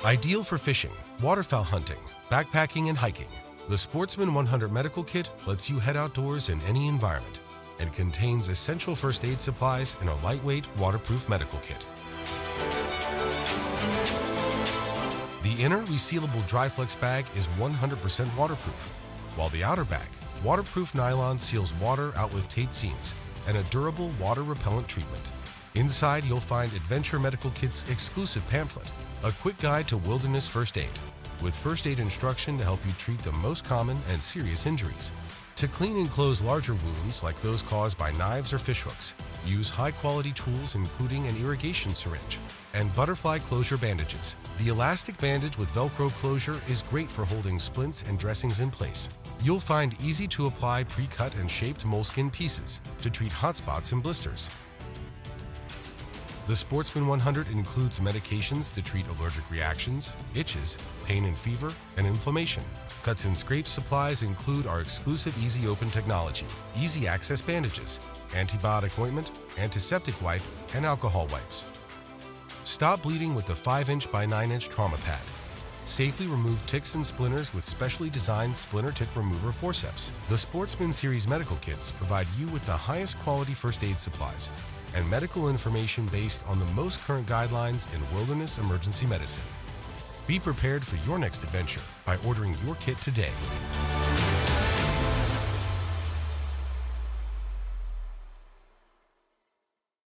Ideal for fishing, waterfowl hunting, backpacking, and hiking, the Sportsman 100 Medical Kit lets you head outdoors in any environment and contains essential first aid supplies in a lightweight, waterproof medical kit. The inner resealable Dry-Flex bag is 100% waterproof, while the outer bag, waterproof nylon, seals water out with tape seams and a durable water-repellent treatment. Inside, you'll find Adventure Medical Kit's exclusive pamphlet, a quick guide to wilderness first aid, with first aid instruction to help you treat the most common and serious injuries. To clean and close larger wounds like those caused by knives or fishhooks, use high-quality tools including an irrigation syringe and butterfly closure bandages. The elastic bandage with Velcro closure is great for holding splints and dressings in place. You'll find easy-to-apply pre-cut and shaped moleskin pieces to treat hot spots and blisters. The Sportsman 100 includes medications to treat allergic reactions, itches, pain and fever, and inflammation. Cuts and scrapes supplies include our exclusive Easy Open technology, easy access bandages, antibiotic ointment, antiseptic wipe, and alcohol wipes. Stop bleeding with the 5-inch by 9-inch trauma pad. Safely remove ticks and splinters with specially designed splinter tick remover forceps. The Sportsman Series medical kits provide you with the highest quality first aid supplies and medical information based on the most current guidelines in wilderness emergency medicine. Be prepared for your next adventure by ordering your kit today.